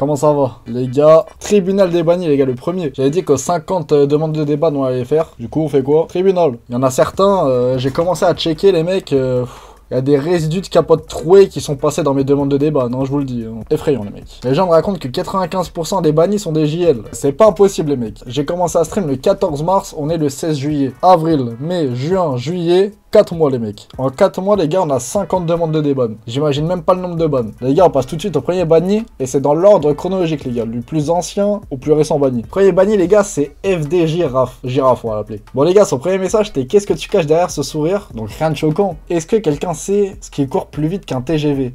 comment ça va? Les gars, tribunal des bannis, les gars, le premier. J'avais dit que 50 demandes de débat, on allait faire. Du coup, on fait quoi? Tribunal. Il y en a certains, j'ai commencé à checker, les mecs. Il y a des résidus de capote trouées qui sont passés dans mes demandes de débat, non je vous le dis, hein. Effrayant les mecs. Les gens me racontent que 95% des bannis sont des JL. C'est pas impossible les mecs. J'ai commencé à stream le 14 mars, on est le 16 juillet. Avril, mai, juin, juillet, 4 mois les mecs. En 4 mois les gars on a 50 demandes de déban. J'imagine même pas le nombre de bans. Les gars on passe tout de suite au premier banni et c'est dans l'ordre chronologique les gars. Du plus ancien au plus récent banni. Premier banni les gars c'est FD Giraffe. Giraffe on va l'appeler. Bon les gars son premier message c'était qu'est-ce que tu caches derrière ce sourire? Donc rien de choquant. Est-ce que quelqu'un sait ce qui court plus vite qu'un TGV?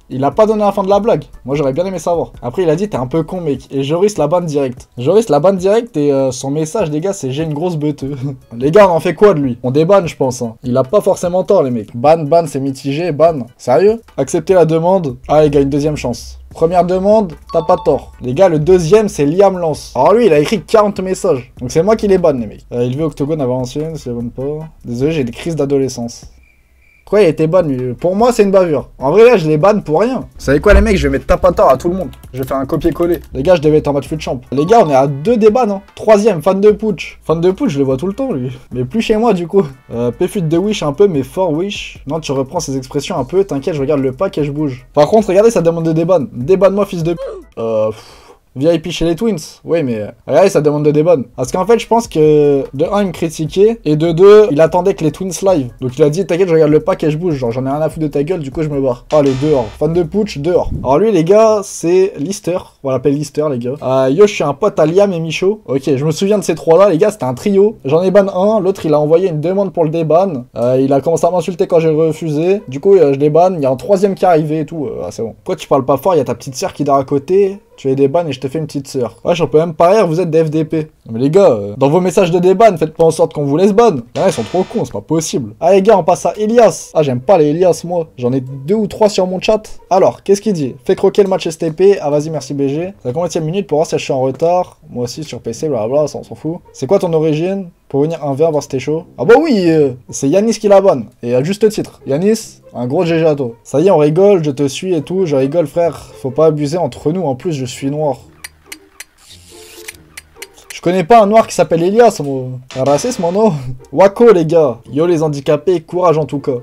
Il a pas donné la fin de la blague. Moi j'aurais bien aimé savoir. Après il a dit t'es un peu con mec. Et Joris la banne direct. Joris la banne direct et son message les gars c'est j'ai une grosse beuteux. Les gars on en fait quoi de lui? On débanne je pense hein. Il a pas forcément tort les mecs. Ban c'est mitigé, ban. Sérieux? Accepter la demande. Ah les gars une deuxième chance. Première demande, t'as pas tort. Les gars, le deuxième, c'est Liam Lance. Alors lui, il a écrit 40 messages. Donc c'est moi qui les banne, les mecs. Élevé Octogone à Valenciennes, c'est bon pas. Désolé, j'ai des crises d'adolescence. Pourquoi il était ban lui? Pour moi, c'est une bavure. En vrai, là, je les banne pour rien. Vous savez quoi, les mecs? Je vais mettre tape à tort à tout le monde. Je vais faire un copier-coller. Les gars, je devais être en mode fut de champ. Les gars, on est à 2 des bans, hein. Troisième, fan de Pooch. Fan de Pooch, je le vois tout le temps, lui. Mais plus chez moi, du coup. Péfut de Wish un peu, mais fort Wish. Non, tu reprends ses expressions un peu. T'inquiète, je regarde le pack et je bouge. Par contre, regardez, ça demande de déban. Débanne-moi, fils de p. VIP chez les Twins. Oui, mais regardez, ça demande de déban. Parce qu'en fait, je pense que de 1, il me critiquait. Et de 2, il attendait que les Twins live. Donc il a dit, t'inquiète, je regarde le pack et je bouge. Genre, j'en ai rien à foutre de ta gueule, du coup, je me barre. Oh, les dehors. Fan de Pooch, dehors. Alors lui, les gars, c'est Lister. On va l'appeler Lister, les gars. Yo, je suis un pote à Liam et Michaud. Ok, je me souviens de ces trois-là, les gars, c'était un trio. J'en ai ban un. L'autre, il a envoyé une demande pour le déban. Il a commencé à m'insulter quand j'ai refusé. Du coup, je les ban. Il y a un troisième qui est arrivé et tout. Ah, c'est bon. Pourquoi tu parles pas fort? Il y a ta petite sœur qui dort à côté. Tu es des bans et je te fais une petite sœur. Ouais, j'en peux même pas rire, vous êtes des FDP. Mais les gars, dans vos messages de déban, faites pas en sorte qu'on vous laisse ban. Là, ils sont trop cons, c'est pas possible. Ah les gars, on passe à Elias. Ah, j'aime pas les Elias, moi. J'en ai 2 ou 3 sur mon chat. Alors, qu'est-ce qu'il dit? Fais croquer le match STP. Ah, vas-y, merci BG. C'est la combienième minute pour voir si je suis en retard. Moi aussi, sur PC, blablabla, ça on s'en fout. C'est quoi ton origine? Pour venir un verre voir si t'es chaud. Ah bah oui, c'est Yanis qui la banne. Et à juste titre. Yanis, un gros GG à toi. Ça y est, on rigole, je te suis et tout. Je rigole, frère. Faut pas abuser entre nous. En plus, je suis noir. Je connais pas un noir qui s'appelle Elias, moi. Un raciste, mon nom. Wako, les gars. Yo, les handicapés, courage en tout cas.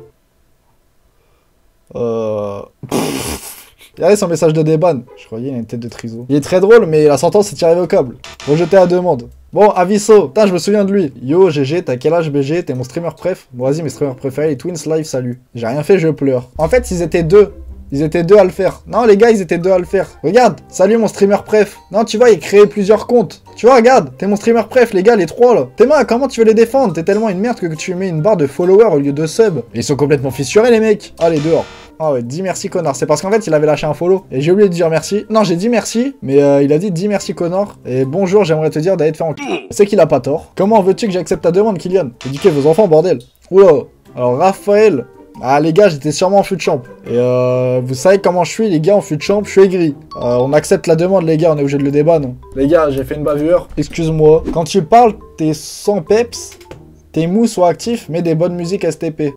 Regardez son message de déban. Je croyais qu'il a une tête de triso. Il est très drôle, mais la sentence est irrévocable. Rejeté à demande. Bon, Aviso, putain, je me souviens de lui. Yo, GG, t'as quel âge BG? T'es mon streamer préf? Bon, vas-y, mes streamers préférés, les Twins Live, salut. J'ai rien fait, je pleure. En fait, ils étaient deux. Ils étaient 2 à le faire. Non, les gars, ils étaient 2 à le faire. Regarde, salut mon streamer préf. Non, tu vois, il créait plusieurs comptes. Tu vois, regarde, t'es mon streamer préf, les gars, les 3 là. T'es mal, comment tu veux les défendre? T'es tellement une merde que tu mets une barre de followers au lieu de sub. Ils sont complètement fissurés, les mecs. Allez, dehors. Ah ouais, dis merci connard. C'est parce qu'en fait il avait lâché un follow et j'ai oublié de dire merci. Non, j'ai dit merci, mais il a dit dis merci connard. Et bonjour, j'aimerais te dire d'aller te faire en... C'est qu'il a pas tort. Comment veux-tu que j'accepte ta demande, Kylian? Éduquez vos enfants, bordel. Oula. Alors Raphaël. Ah les gars, j'étais sûrement en fut de champ. Et vous savez comment je suis les gars en fut de champ, je suis aigri. On accepte la demande les gars, on est obligé de le débat non? Les gars, j'ai fait une bavure, excuse-moi. Quand tu parles, t'es sans peps, tes mous soient actifs, mais des bonnes musiques STP.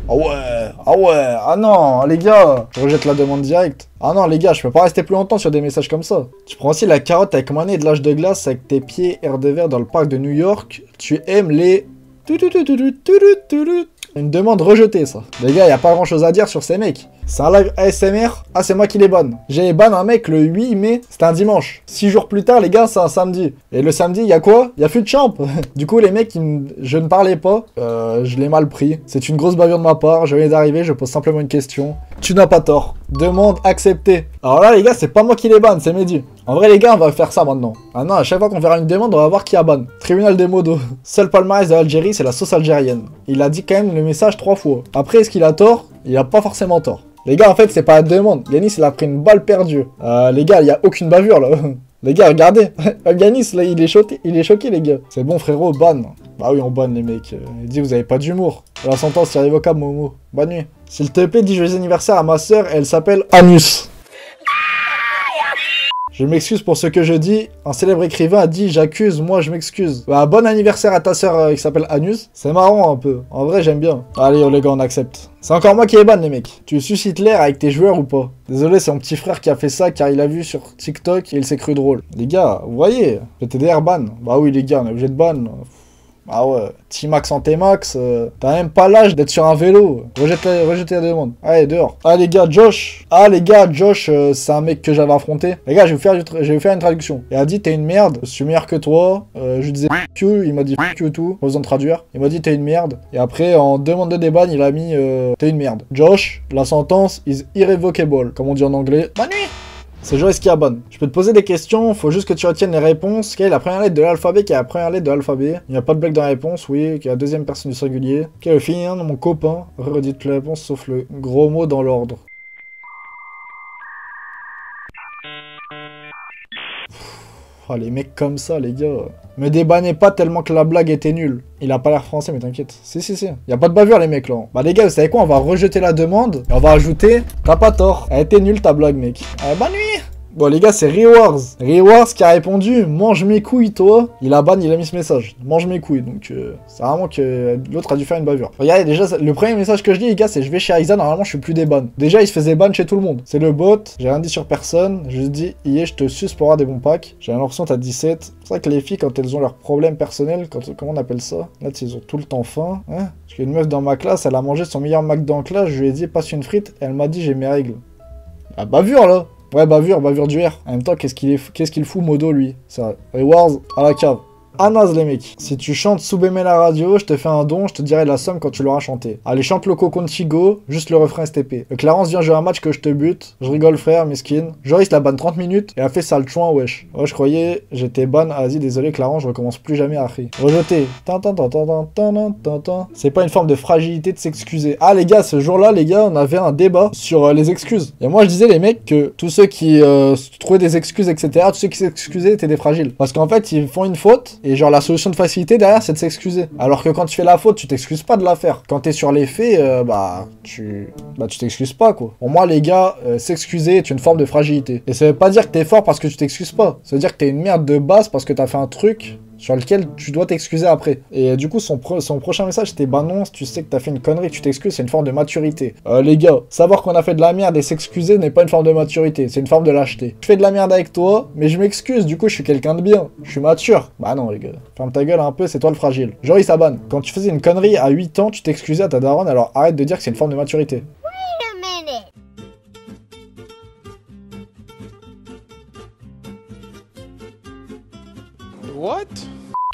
Ah ouais, ah non, les gars, je rejette la demande directe. Ah non, les gars, je peux pas rester plus longtemps sur des messages comme ça. Tu prends aussi la carotte avec monnaie de l'âge de glace avec tes pieds air de verre dans le parc de New York. Tu aimes les... Une demande rejetée, ça. Les gars, y a pas grand chose à dire sur ces mecs. C'est un live ASMR. Ah, c'est moi qui les banne. J'ai ban un mec le 8 mai. C'était un dimanche. 6 jours plus tard, les gars, c'est un samedi. Et le samedi, y a quoi? Y a fut de champ. Du coup, les mecs, je ne parlais pas. Je l'ai mal pris. C'est une grosse bavure de ma part. Je viens d'arriver, je pose simplement une question. Tu n'as pas tort. Demande acceptée. Alors là, les gars, c'est pas moi qui les banne, c'est Mehdi. En vrai, les gars, on va faire ça maintenant. Ah non, à chaque fois qu'on verra une demande, on va voir qui a ban. Tribunal des modos. Seul palmarès de l'Algérie, c'est la sauce algérienne. Il a dit quand même le message 3 fois. Après, est-ce qu'il a tort? Il a pas forcément tort. Les gars, en fait, c'est pas la demande. Yanis, il a pris une balle perdue. Les gars, il y a aucune bavure, là. Les gars, regardez. Yanis, là, il est choqué, les gars. C'est bon, frérot, ban. Bah oui, on banne, les mecs. Il dit, vous avez pas d'humour. La sentence, c'est irrévocable, Momo. Bonne nuit. S'il te plaît, dis joyeux anniversaire à ma sœur, elle s'appelle Anus. Je m'excuse pour ce que je dis. Un célèbre écrivain a dit j'accuse, moi je m'excuse. Bah, bon anniversaire à ta sœur qui s'appelle Anus. C'est marrant un peu. En vrai, j'aime bien. Allez, les gars, on accepte. C'est encore moi qui est ban, les mecs. Tu suces Hitler avec tes joueurs ou pas? Désolé, c'est mon petit frère qui a fait ça car il a vu sur TikTok et il s'est cru drôle. Les gars, vous voyez, PTDR ban. Bah oui, les gars, on est obligé de ban. Ah ouais, T-Max en T-Max, t'as même pas l'âge d'être sur un vélo. Rejetez la demande. Allez, dehors. Ah les gars, Josh. Ah les gars, Josh, c'est un mec que j'avais affronté. Les gars, je vais vous faire une traduction. Il a dit t'es une merde, je suis meilleur que toi. Je lui disais f*** you, il m'a dit f*** you tout. Pas besoin de traduire. Il m'a dit t'es une merde. Et après, en demande de déban, il a mis t'es une merde. Josh, la sentence is irrevocable, comme on dit en anglais. Bonne nuit. C'est Joris qui abonne. Je peux te poser des questions, faut juste que tu retiennes les réponses. Quelle est la première lettre de l'alphabet? Quelle est la première lettre de l'alphabet? Il n'y a pas de blague dans la réponse, oui. Quelle est la deuxième personne du singulier? Quel est le féminin de mon copain? Redites les réponses sauf le gros mot dans l'ordre. Ah, les mecs comme ça, les gars. Me débannez pas tellement que la blague était nulle. Il a pas l'air français, mais t'inquiète. Si. Y a pas de bavure, les mecs, là. Bah, les gars, vous savez quoi? On va rejeter la demande. Et on va ajouter. T'as pas tort. Elle était nulle, ta blague, mec. Bonne nuit! Bon, les gars, c'est Rewards. Rewards qui a répondu mange mes couilles, toi. Il a ban, il a mis ce message. Mange mes couilles. Donc, c'est vraiment que l'autre a dû faire une bavure. Regardez, déjà, le premier message que je dis, les gars, c'est je vais chez Aiza. Normalement, je suis plus des bans. Déjà, il se faisait ban chez tout le monde. C'est le bot. J'ai rien dit sur personne. Je lui dis, je te suce pour avoir des bons packs. J'ai l'impression que t'as 17. C'est vrai que les filles, quand elles ont leurs problèmes personnels, comment on appelle ça? Là, ils ont tout le temps faim. Hein? Parce qu'il y a une meuf dans ma classe, elle a mangé son meilleur Mac dans la classe. Je lui ai dit, passe une frite. Elle m'a dit, j'ai mes règles. Ah, bavure, là. Ouais, bavure du R. En même temps, qu'est-ce qu'il fout, Modo, lui? Ça, Rewards à la cave. Ah naze les mecs. Si tu chantes Soubémé la radio, je te fais un don, je te dirai la somme quand tu l'auras chanté. Allez, chante Loco Contigo, juste le refrain STP. Clarence vient jouer un match que je te bute. Je rigole frère, miskin. Joris la banne 30 minutes et a fait sale chouin, wesh. Ouais, je croyais, j'étais ban. Ah, vas-y, désolé Clarence, je recommence plus jamais à rire. Rejeté. C'est pas une forme de fragilité de s'excuser. Ah les gars, ce jour-là, les gars, on avait un débat sur les excuses. Et moi, je disais les mecs que tous ceux qui trouvaient des excuses, etc., tous ceux qui s'excusaient étaient des fragiles. Parce qu'en fait, ils font une faute. Et genre la solution de facilité derrière c'est de s'excuser. Alors que quand tu fais la faute, tu t'excuses pas de la faire. Quand t'es sur les faits, tu t'excuses pas quoi. Pour moi les gars, s'excuser est une forme de fragilité. Et ça veut pas dire que t'es fort parce que tu t'excuses pas. Ça veut dire que t'es une merde de base parce que t'as fait un truc sur lequel tu dois t'excuser après. Et du coup, son prochain message, c'était bah non, si tu sais que t'as fait une connerie, tu t'excuses, c'est une forme de maturité. Les gars, savoir qu'on a fait de la merde et s'excuser n'est pas une forme de maturité, c'est une forme de lâcheté. Je fais de la merde avec toi, mais je m'excuse, du coup, je suis quelqu'un de bien. Je suis mature. Bah non, les gars. Ferme ta gueule un peu, c'est toi le fragile. Joris Saban, quand tu faisais une connerie à 8 ans, tu t'excusais à ta daronne, alors arrête de dire que c'est une forme de maturité. What?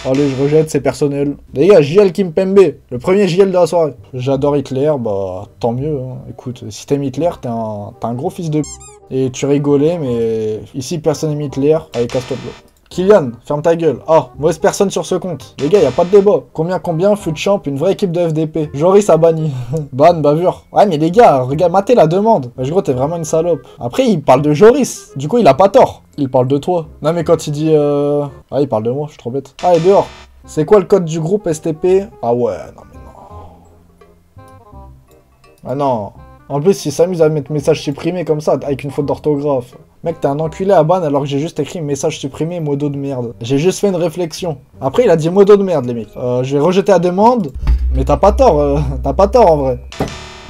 Allez, je rejette, c'est personnel. Les gars, JL Kimpembe, le premier JL de la soirée. J'adore Hitler, bah tant mieux. Hein. Écoute, si t'aimes Hitler, t'es un gros fils de p***. Et tu rigolais, mais ici personne n'aime Hitler. Allez, casse-toi de l'eau. Kylian, ferme ta gueule. Ah, mauvaise personne sur ce compte. Les gars, y a pas de débat. Combien, fut de champ, une vraie équipe de FDP. Joris a banni. Ban, bavure. Ouais, mais les gars, regarde, matez la demande. Wesh gros, t'es vraiment une salope. Après, il parle de Joris. Du coup, il a pas tort. Il parle de toi. Non, mais quand il dit ah, il parle de moi, je suis trop bête. Allez, dehors. C'est quoi le code du groupe STP? Ah ouais, non mais non. Ah non. En plus, il s'amuse à mettre message supprimé comme ça, avec une faute d'orthographe. Mec, t'es un enculé à ban alors que j'ai juste écrit message supprimé, modo de merde. J'ai juste fait une réflexion. Après, il a dit modo de merde, les mecs. Je vais rejeter la demande, mais t'as pas tort, en vrai.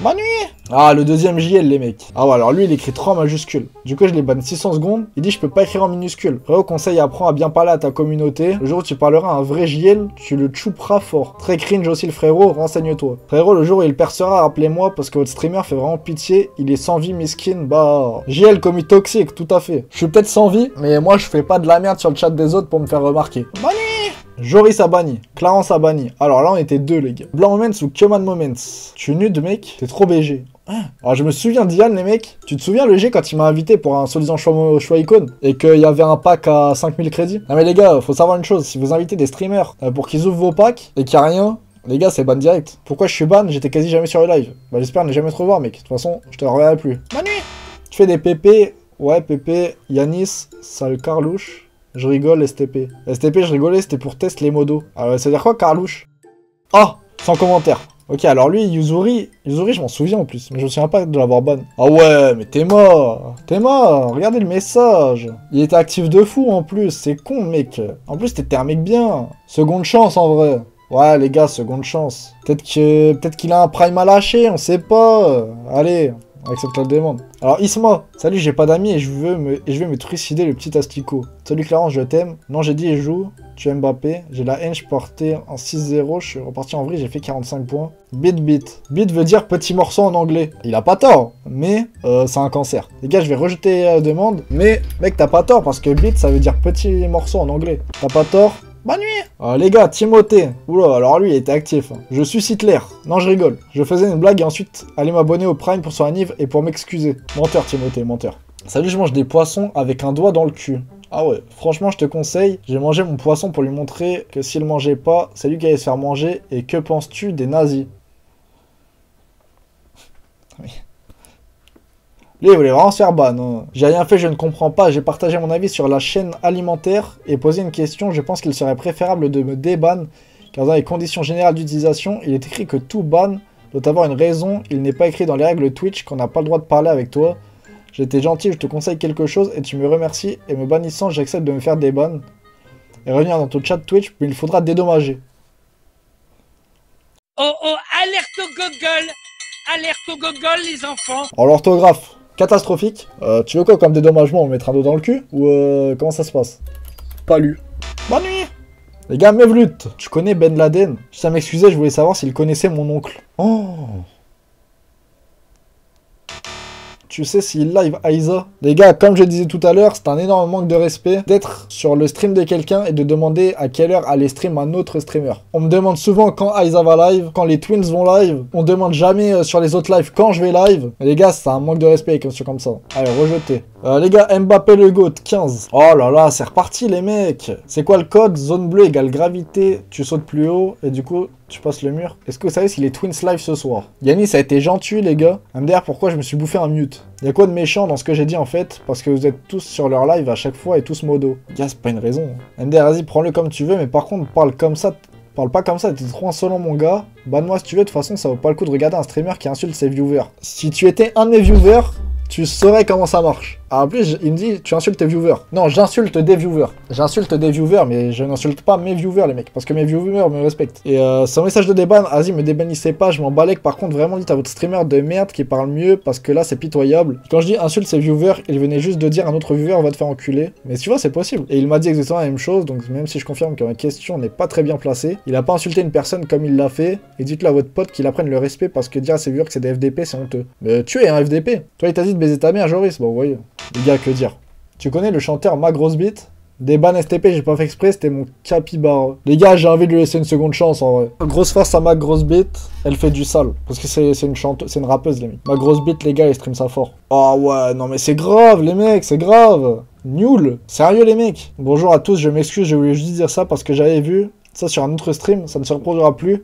Bonne nuit. Ah, le deuxième JL, les mecs. Ah ouais, alors lui, il écrit 3 en majuscules. Du coup, je les banne 600 secondes. Il dit, je peux pas écrire en minuscule. Frérot, conseil, apprends à bien parler à ta communauté. Le jour où tu parleras à un vrai JL, tu le chouperas fort. Très cringe aussi, le frérot, renseigne-toi. Frérot, le jour où il percera, rappelez-moi, parce que votre streamer fait vraiment pitié. Il est sans vie, miskin, bah... JL commis toxique, tout à fait. Je suis peut-être sans vie, mais moi, je fais pas de la merde sur le chat des autres pour me faire remarquer. Bonne nuit. Joris a banni, Clarence a banni. Alors là, on était deux, les gars. Blanc Moments ou Kyoman Moments. Tu es nude, mec. T'es trop BG. Alors je me souviens d'Ian les mecs, tu te souviens le G quand il m'a invité pour un soi-disant choix icône et qu'il y avait un pack à 5000 crédits? Non mais les gars, faut savoir une chose, si vous invitez des streamers pour qu'ils ouvrent vos packs et qu'il n'y a rien, les gars c'est ban direct. Pourquoi je suis ban? J'étais quasi jamais sur le live. Bah j'espère ne jamais te revoir mec, de toute façon je te reverrai plus. Bonne nuit. Tu fais des PP, ouais PP, Yanis, sale Carlouche, je rigole STP. STP je rigolais, c'était pour test les modos. Alors ça veut dire quoi Carlouche? Ah, sans commentaire. Ok, alors lui, Yuzuri, je m'en souviens en plus, mais je me souviens pas de l'avoir ban. Ah ouais, mais t'es mort. T'es mort. Regardez le message. Il était actif de fou en plus, c'est con, mec. En plus, t'étais un mec bien. Seconde chance en vrai. Ouais, les gars, seconde chance. Peut-être qu'il a un prime à lâcher, on sait pas. Allez, on accepte la demande. Alors, Isma, salut, j'ai pas d'amis et je vais me trucider le petit asticot. Salut Clarence, je t'aime. Non, j'ai dit et joue. Tu es Mbappé. J'ai la haine, je portais en 6-0. Je suis reparti en vrille, j'ai fait 45 points. Bit. Bit veut dire petit morceau en anglais. Il a pas tort, mais c'est un cancer. Les gars, je vais rejeter la demande. Mais, mec, t'as pas tort parce que bit, ça veut dire petit morceau en anglais. T'as pas tort. Bonne nuit. Les gars, Timothée. Oula, alors lui, il était actif. Je suis Hitler. Non, je rigole. Je faisais une blague et ensuite, aller m'abonner au Prime pour son anniv et pour m'excuser. Menteur, Timothée, menteur. Salut, je mange des poissons avec un doigt dans le cul. Ah ouais, franchement, je te conseille. J'ai mangé mon poisson pour lui montrer que s'il mangeait pas, c'est lui qui allait se faire manger. Et que penses-tu des nazis? Lui, il voulait vraiment se faire ban. Hein. J'ai rien fait, je ne comprends pas. J'ai partagé mon avis sur la chaîne alimentaire et posé une question. Je pense qu'il serait préférable de me déban, car dans les conditions générales d'utilisation, il est écrit que tout ban doit avoir une raison. Il n'est pas écrit dans les règles Twitch qu'on n'a pas le droit de parler avec toi. J'étais gentil, je te conseille quelque chose et tu me remercies. Et me bannissant, j'accepte de me faire déban et revenir dans ton chat Twitch, mais il faudra dédommager. Oh oh, alerte au Google! Alerte au Google, les enfants! Alors l'orthographe, catastrophique. Tu veux quoi comme dédommagement? On mettra un dos dans le cul? Ou comment ça se passe? Pas lu. Bonne nuit. Les gars, Mevlut, tu connais Ben Laden? Ça m'excusait, je voulais savoir s'il connaissait mon oncle. Oh. Tu sais s'il live Aiza? Les gars, comme je disais tout à l'heure, c'est un énorme manque de respect d'être sur le stream de quelqu'un et de demander à quelle heure allait stream un autre streamer. On me demande souvent quand Aiza va live, quand les Twins vont live. On demande jamais sur les autres lives quand je vais live. Mais les gars, c'est un manque de respect comme ça. Allez, rejeté. Les gars, Mbappé le GOAT, 15. Oh là là, c'est reparti les mecs. C'est quoi le code? Zone bleue égale gravité, tu sautes plus haut et du coup... tu passes le mur. Est-ce que vous savez s'il est Twins live ce soir? Yanis a été gentil les gars. MDR, pourquoi je me suis bouffé un mute? Y'a quoi de méchant dans ce que j'ai dit en fait? Parce que vous êtes tous sur leur live à chaque fois et tous modo. Gars, c'est pas une raison. MDR, vas-y, prends-le comme tu veux, mais par contre, parle comme ça. Parle pas comme ça, t'es trop insolent mon gars. Banne-moi si tu veux, de toute façon, ça vaut pas le coup de regarder un streamer qui insulte ses viewers. Si tu étais un de mes viewers, tu saurais comment ça marche. Ah, en plus, il me dit, tu insultes tes viewers. Non, j'insulte des viewers. J'insulte des viewers, mais je n'insulte pas mes viewers, les mecs. Parce que mes viewers me respectent. Et son message de déban, vas-y, me débannissez pas, je m'en balèque. Par contre, vraiment, dites à votre streamer de merde qui parle mieux, parce que là, c'est pitoyable. Quand je dis insulte ses viewers, il venait juste de dire à un autre viewer, on va te faire enculer. Mais tu vois, c'est possible. Et il m'a dit exactement la même chose, donc même si je confirme que ma question n'est pas très bien placée, il a pas insulté une personne comme il l'a fait. Et dites-le à votre pote qu'il apprenne le respect, parce que dire à ses viewers que c'est des FDP, c'est honteux. Mais tu es un FDP. Toi, il t'a dit de baiser ta mère, Joris. Bon, vous voyez. Les gars, que dire? Tu connais le chanteur Ma Grosse Bite? Des ban STP, j'ai pas fait exprès, c'était mon capybara. Les gars, j'ai envie de lui laisser une seconde chance en vrai. Grosse force à Ma Grosse Bite, elle fait du sale. Parce que c'est une chanteuse, c'est une rappeuse les mecs. Ma Grosse Bite, les gars, elle stream ça fort. Oh ouais, non mais c'est grave les mecs, c'est grave. Nul. Sérieux les mecs. Bonjour à tous, je m'excuse, je voulais juste dire ça parce que j'avais vu ça sur un autre stream, ça ne se reproduira plus.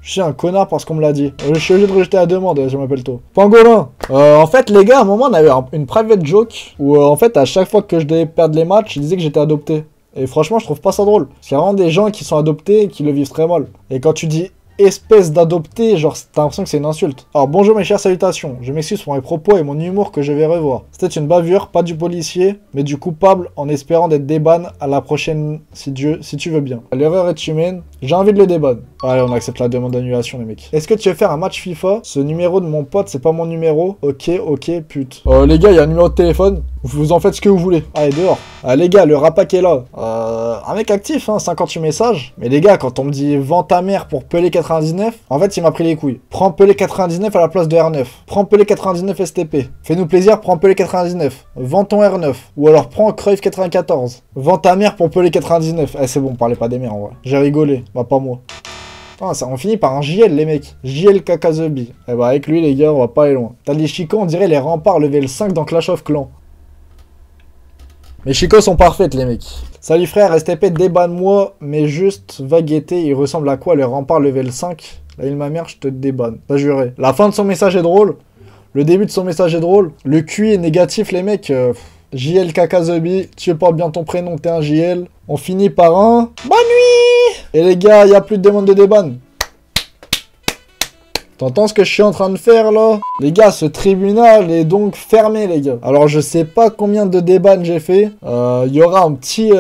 Je suis un connard parce qu'on me l'a dit. Je suis obligé de rejeter la demande, je m'appelle toi. Pangolin. En fait, les gars, à un moment, on avait une private joke où, en fait, à chaque fois que je devais perdre les matchs, je disais que j'étais adopté. Et franchement, je trouve pas ça drôle. Parce qu'il y a vraiment des gens qui sont adoptés et qui le vivent très mal. Et quand tu dis espèce d'adopté, genre, t'as l'impression que c'est une insulte. Alors, bonjour mes chères salutations. Je m'excuse pour mes propos et mon humour que je vais revoir. C'était une bavure, pas du policier, mais du coupable, en espérant d'être déban à la prochaine, si tu veux bien. L'erreur est humaine. J'ai envie de le déban. Allez, on accepte la demande d'annulation, les mecs. Est-ce que tu veux faire un match FIFA? Ce numéro de mon pote, c'est pas mon numéro. Ok, pute. Les gars, il y a un numéro de téléphone. Vous en faites ce que vous voulez. Allez, dehors. Les gars, le rapac est là. Un mec actif, hein, 58 messages. Mais les gars, quand on me dit vends ta mère pour Pelé 99, en fait, il m'a pris les couilles. Prends Pelé 99 à la place de R9. Prends Pelé 99 STP. Fais-nous plaisir, prends Pelé 99. Vends ton R9. Ou alors prends Cruyff 94. Vends ta mère pour Pelé 99. C'est bon, parlez pas des mères en vrai. J'ai rigolé. Bah, pas moi. Ah, ça, on finit par un JL, les mecs. JL Kakazebi. Bah, avec lui, les gars, on va pas aller loin. T'as les Chicos, on dirait les remparts level 5 dans Clash of Clans. Mes Chicos sont parfaites, les mecs. Salut frère, STP, débanne-moi, mais juste, va guetter, il ressemble à quoi les remparts level 5? Là, il ma mère, je te débanne. T'as juré. La fin de son message est drôle. Le début de son message est drôle. Le QI est négatif, les mecs. JL Kakazebi, tu portes bien ton prénom, t'es un JL. On finit par un... Bonne nuit. Et les gars, il n'y a plus de demande de déban. T'entends ce que je suis en train de faire là? Les gars, ce tribunal est donc fermé les gars. Alors je sais pas combien de débans j'ai fait. Il y aura un petit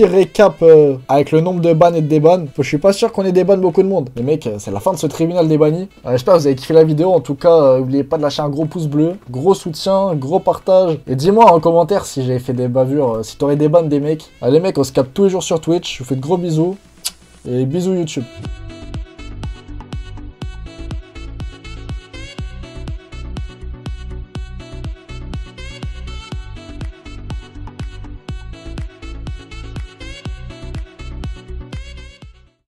récap avec le nombre de bans et de débans. Je suis pas sûr qu'on ait déban beaucoup de monde. Les mecs, c'est la fin de ce tribunal des bannis. J'espère que vous avez kiffé la vidéo. En tout cas, n'oubliez pas de lâcher un gros pouce bleu. Gros soutien, gros partage. Et dis-moi en commentaire si j'ai fait des bavures, si t'aurais des bans des mecs. Allez les mecs, on se capte tous les jours sur Twitch. Je vous fais de gros bisous. Et bisous YouTube.